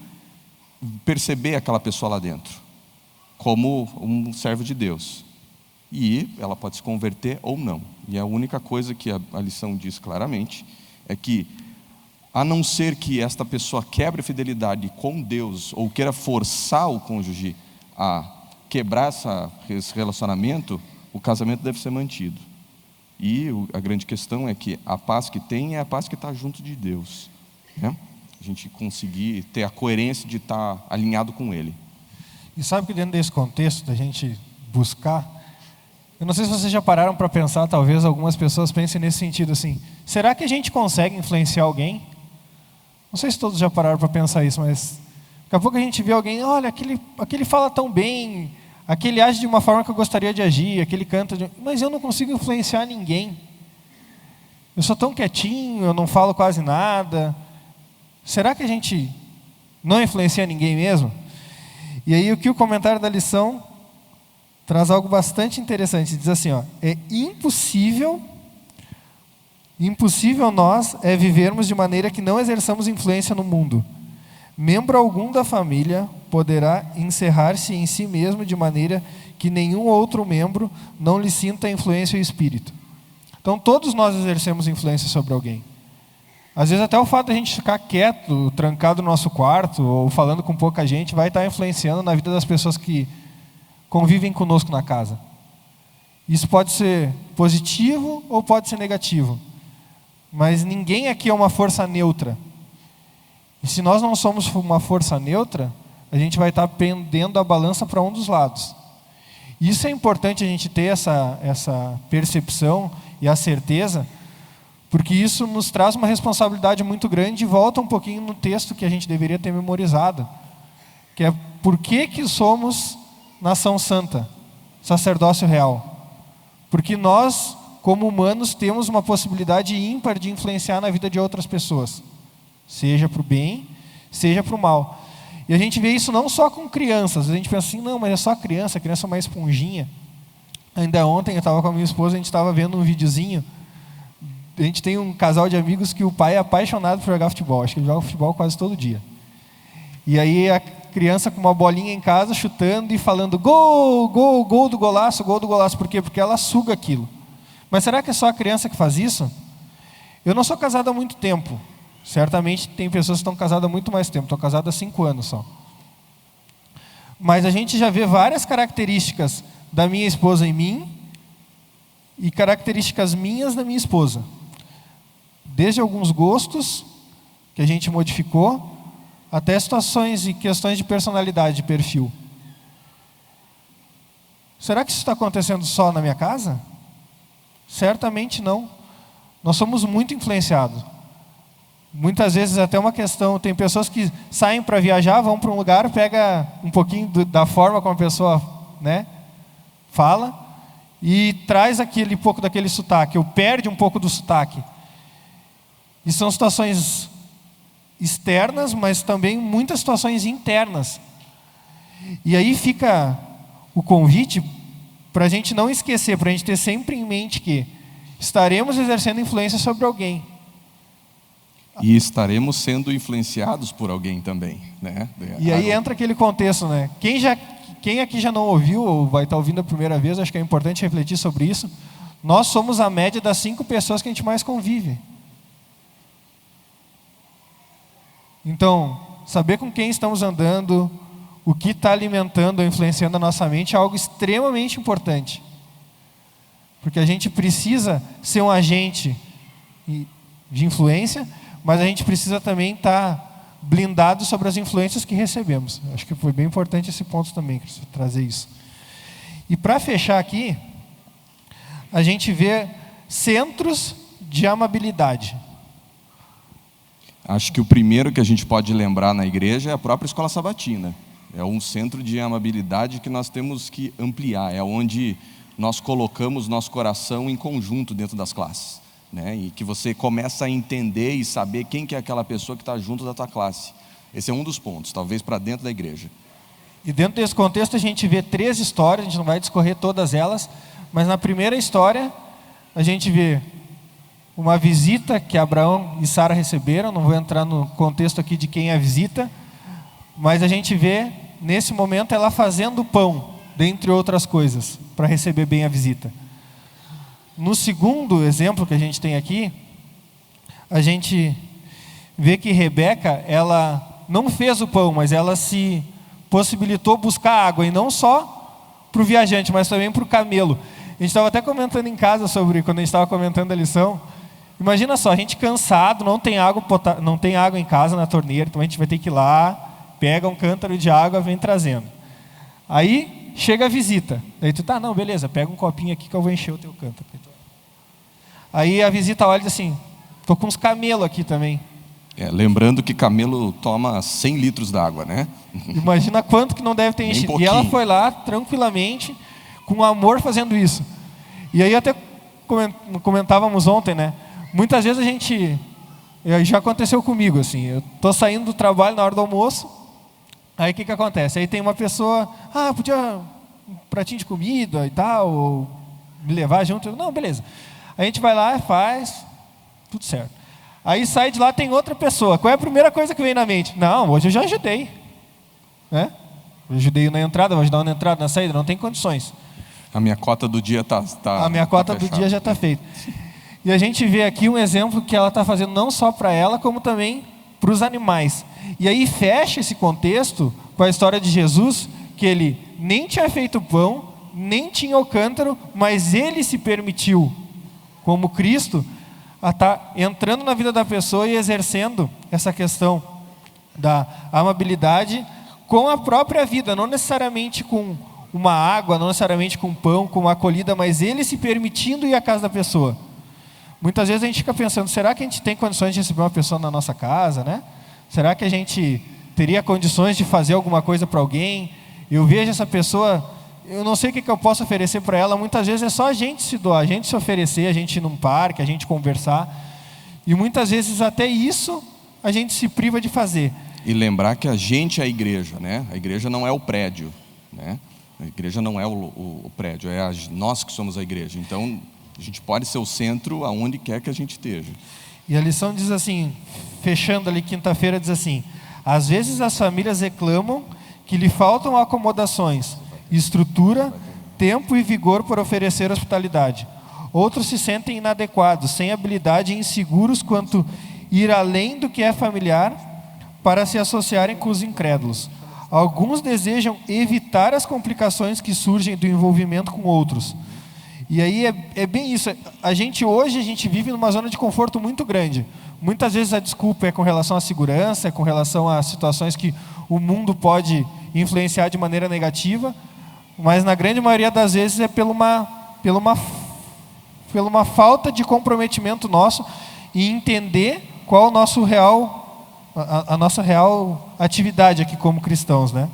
Speaker 3: perceber aquela pessoa lá dentro como um servo de Deus, e ela pode se converter ou não. E a única coisa que a lição diz claramente é que, a não ser que esta pessoa quebre a fidelidade com Deus ou queira forçar o cônjuge a quebrar esse relacionamento, o casamento deve ser mantido. E a grande questão é que a paz que tem é a paz que está junto de Deus. A gente conseguir ter a coerência de estar alinhado com Ele.
Speaker 2: E sabe que dentro desse contexto, da gente buscar, eu não sei se vocês já pararam para pensar, talvez algumas pessoas pensem nesse sentido assim, será que a gente consegue influenciar alguém? Não sei se todos já pararam para pensar isso, mas daqui a pouco a gente vê alguém, olha, aquele fala tão bem, aquele age de uma forma que eu gostaria de agir, aquele canta, mas eu não consigo influenciar ninguém. Eu sou tão quietinho, eu não falo quase nada. Será que a gente não influencia ninguém mesmo? E aí o comentário da lição traz algo bastante interessante. Diz assim, é impossível nós vivermos de maneira que não exerçamos influência no mundo. Membro algum da família poderá encerrar-se em si mesmo de maneira que nenhum outro membro não lhe sinta a influência e o espírito. Então todos nós exercemos influência sobre alguém. Às vezes até o fato de a gente ficar quieto, trancado no nosso quarto, ou falando com pouca gente, vai estar influenciando na vida das pessoas que convivem conosco na casa. Isso pode ser positivo ou pode ser negativo. Mas ninguém aqui é uma força neutra. E se nós não somos uma força neutra, a gente vai estar pendendo a balança para um dos lados. Isso é importante a gente ter essa percepção e a certeza, porque isso nos traz uma responsabilidade muito grande e volta um pouquinho no texto que a gente deveria ter memorizado, que é por que somos nação santa, sacerdócio real. Porque nós, como humanos, temos uma possibilidade ímpar de influenciar na vida de outras pessoas, seja para o bem, seja para o mal. E a gente vê isso não só com crianças. A gente pensa assim, não, mas é só criança é uma esponjinha. Ainda ontem eu estava com a minha esposa, a gente estava vendo um videozinho. A gente tem um casal de amigos que o pai é apaixonado por jogar futebol. Acho que ele joga futebol quase todo dia. E aí a criança com uma bolinha em casa, chutando e falando gol, gol, gol do golaço, gol do golaço. Por quê? Porque ela suga aquilo. Mas será que é só a criança que faz isso? Eu não sou casado há muito tempo. Certamente tem pessoas que estão casadas há muito mais tempo. Estou casado há 5 anos só. Mas a gente já vê várias características da minha esposa em mim e características minhas da minha esposa. Desde alguns gostos que a gente modificou, até situações e questões de personalidade, de perfil. Será que isso está acontecendo só na minha casa? Certamente não. Nós somos muito influenciados. Muitas vezes até uma questão, tem pessoas que saem para viajar, vão para um lugar, pega um pouquinho da forma como a pessoa, né, fala e traz um pouco daquele sotaque, ou perde um pouco do sotaque. E são situações externas, mas também muitas situações internas. E aí fica o convite para a gente não esquecer, para a gente ter sempre em mente que estaremos exercendo influência sobre alguém.
Speaker 3: E estaremos sendo influenciados por alguém também, né?
Speaker 2: E aí entra aquele contexto, né? Quem aqui já não ouviu, ou vai estar ouvindo a primeira vez, acho que é importante refletir sobre isso. Nós somos a média das 5 pessoas que a gente mais convive. Então, saber com quem estamos andando, o que está alimentando ou influenciando a nossa mente é algo extremamente importante. Porque a gente precisa ser um agente de influência, mas a gente precisa também estar blindado sobre as influências que recebemos. Acho que foi bem importante esse ponto também, trazer isso. E para fechar aqui, a gente vê centros de amabilidade.
Speaker 3: Acho que o primeiro que a gente pode lembrar na igreja é a própria escola sabatina. É um centro de amabilidade que nós temos que ampliar. É onde nós colocamos nosso coração em conjunto dentro das classes, né? E que você começa a entender e saber quem que é aquela pessoa que está junto da tua classe. Esse é um dos pontos, talvez para dentro da igreja.
Speaker 2: E dentro desse contexto a gente vê 3 histórias, a gente não vai discorrer todas elas, mas na primeira história a gente vê uma visita que Abraão e Sara receberam. Não vou entrar no contexto aqui de quem é a visita, mas a gente vê nesse momento ela fazendo pão, dentre outras coisas, para receber bem a visita. No segundo exemplo que a gente tem aqui, a gente vê que Rebeca, ela não fez o pão, mas ela se possibilitou buscar água, e não só para o viajante, mas também para o camelo. A gente estava até comentando em casa sobre, quando a gente estava comentando a lição, imagina só, a gente cansado, não tem água em casa na torneira, então a gente vai ter que ir lá, pega um cântaro de água, vem trazendo. Aí chega a visita, daí tu não, beleza, pega um copinho aqui que eu vou encher o teu cântaro. Aí a visita olha e diz assim, tô com uns camelos aqui também.
Speaker 3: Lembrando que camelo toma 100 litros d'água, né?
Speaker 2: Imagina quanto que não deve ter enchido. E ela foi lá, tranquilamente, com amor fazendo isso. E aí até comentávamos ontem, né? Muitas vezes já aconteceu comigo, assim, eu tô saindo do trabalho na hora do almoço, aí o que acontece? Aí tem uma pessoa, podia um pratinho de comida e tal, ou me levar junto. Não, beleza. A gente vai lá, faz, tudo certo. Aí sai de lá, tem outra pessoa. Qual é a primeira coisa que vem na mente? Não, hoje eu já ajudei, né? Eu ajudei na entrada, vou ajudar na entrada, na saída, não tem condições.
Speaker 3: A minha cota do dia está
Speaker 2: A minha cota do dia já está feita. E a gente vê aqui um exemplo que ela está fazendo não só para ela, como também para os animais. E aí fecha esse contexto com a história de Jesus, que ele nem tinha feito pão, nem tinha o cântaro, mas ele se permitiu, como Cristo, a estar entrando na vida da pessoa e exercendo essa questão da amabilidade com a própria vida, não necessariamente com uma água, não necessariamente com pão, com uma acolhida, mas ele se permitindo ir à casa da pessoa. Muitas vezes a gente fica pensando, será que a gente tem condições de receber uma pessoa na nossa casa, né? Será que a gente teria condições de fazer alguma coisa para alguém? Eu vejo essa pessoa, eu não sei o que eu posso oferecer para ela. Muitas vezes é só a gente se doar, a gente se oferecer, a gente ir num parque, a gente conversar. E muitas vezes até isso a gente se priva de fazer.
Speaker 3: E lembrar que a gente é a igreja, né? A igreja não é o prédio, né? A igreja não é o prédio, nós que somos a igreja. Então, a gente pode ser o centro aonde quer que a gente esteja.
Speaker 2: E a lição diz assim, fechando ali quinta-feira, diz assim: às vezes as famílias reclamam que lhe faltam acomodações, estrutura, tempo e vigor para oferecer hospitalidade. Outros se sentem inadequados, sem habilidade e inseguros quanto ir além do que é familiar para se associarem com os incrédulos. Alguns desejam evitar as complicações que surgem do envolvimento com outros. E aí é bem isso. Hoje a gente vive numa zona de conforto muito grande. Muitas vezes a desculpa é com relação à segurança, é com relação a situações que o mundo pode influenciar de maneira negativa, mas na grande maioria das vezes é pela uma falta de comprometimento nosso e entender qual o nosso a nossa real atividade aqui como cristãos, né?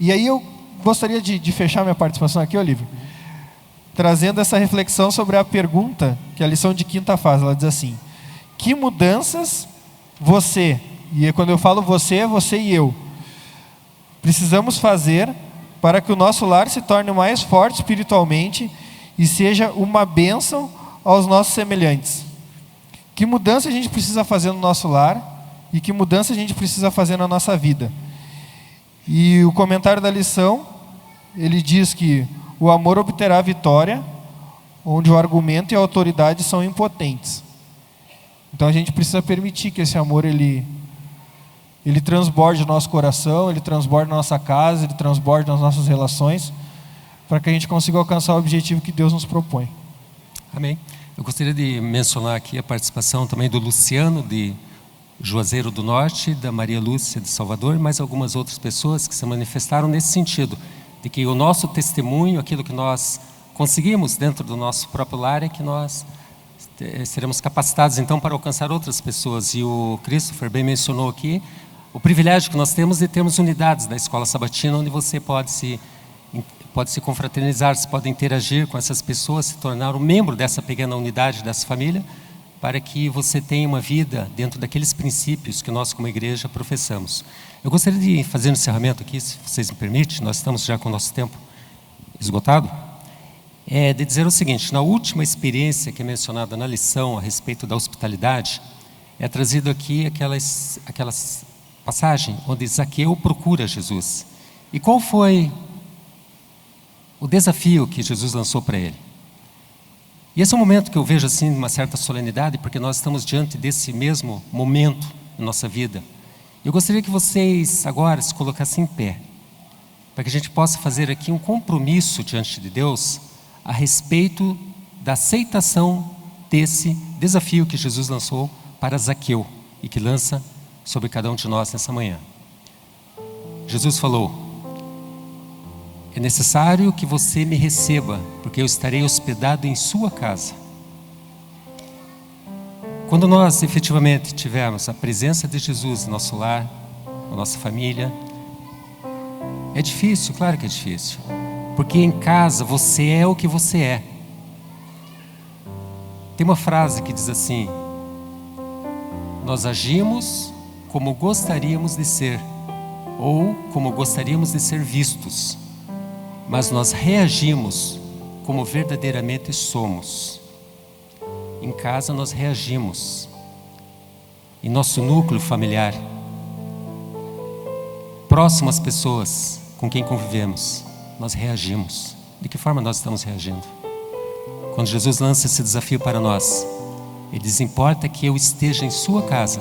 Speaker 2: E aí eu gostaria de fechar minha participação aqui, Olívio, trazendo essa reflexão sobre a pergunta que a lição de quinta faz. Ela diz assim: que mudanças você, e quando eu falo você, é você e eu, precisamos fazer para que o nosso lar se torne mais forte espiritualmente e seja uma bênção aos nossos semelhantes? Que mudança a gente precisa fazer no nosso lar e que mudança a gente precisa fazer na nossa vida? E o comentário da lição, ele diz que o amor obterá a vitória onde o argumento e a autoridade são impotentes. Então a gente precisa permitir que esse amor ele transborde no nosso coração, ele transborde na nossa casa, ele transborde nas nossas relações, para que a gente consiga alcançar o objetivo que Deus nos propõe.
Speaker 1: Amém. Eu gostaria de mencionar aqui a participação também do Luciano, de Juazeiro do Norte, da Maria Lúcia de Salvador, e mais algumas outras pessoas que se manifestaram nesse sentido, de que o nosso testemunho, aquilo que nós conseguimos dentro do nosso próprio lar, é que nós seremos capacitados então para alcançar outras pessoas. E o Christopher bem mencionou aqui o privilégio que nós temos de termos unidades da Escola Sabatina, onde você pode se confraternizar, se pode interagir com essas pessoas, se tornar um membro dessa pequena unidade, dessa família, para que você tenha uma vida dentro daqueles princípios que nós como igreja professamos. Eu gostaria de fazer um encerramento aqui, se vocês me permitem, nós estamos já com o nosso tempo esgotado, de dizer o seguinte: na última experiência que é mencionada na lição a respeito da hospitalidade, é trazido aqui aquelas passagem onde Zaqueu procura Jesus. E qual foi o desafio que Jesus lançou para ele? E esse é um momento que eu vejo assim uma certa solenidade, porque nós estamos diante desse mesmo momento na nossa vida. Eu gostaria que vocês agora se colocassem em pé, para que a gente possa fazer aqui um compromisso diante de Deus a respeito da aceitação desse desafio que Jesus lançou para Zaqueu e que lança sobre cada um de nós nessa manhã. Jesus falou: é necessário que você me receba, porque eu estarei hospedado em sua casa. Quando nós efetivamente tivermos a presença de Jesus no nosso lar, na nossa família, é difícil, claro que é difícil, porque em casa você é o que você é. Tem uma frase que diz assim: nós agimos como gostaríamos de ser, ou como gostaríamos de ser vistos, mas nós reagimos como verdadeiramente somos. Em casa nós reagimos. Em nosso núcleo familiar, próximo às pessoas com quem convivemos, nós reagimos. De que forma nós estamos reagindo? Quando Jesus lança esse desafio para nós, Ele diz: importa que eu esteja em sua casa,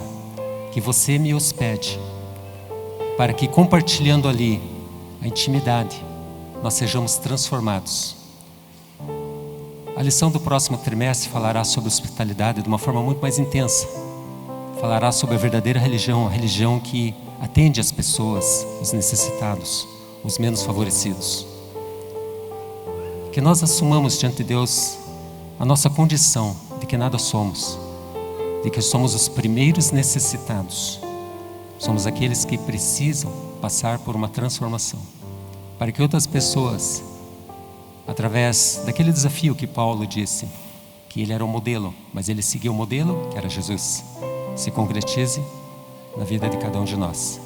Speaker 1: que você me hospede, para que compartilhando ali a intimidade, nós sejamos transformados. A lição do próximo trimestre falará sobre hospitalidade de uma forma muito mais intensa. Falará sobre a verdadeira religião, a religião que atende as pessoas, os necessitados, os menos favorecidos. Que nós assumamos diante de Deus a nossa condição de que nada somos, de que somos os primeiros necessitados. Somos aqueles que precisam passar por uma transformação, para que outras pessoas, através daquele desafio que Paulo disse, que ele era um modelo, mas ele seguiu o modelo, que era Jesus, se concretize na vida de cada um de nós.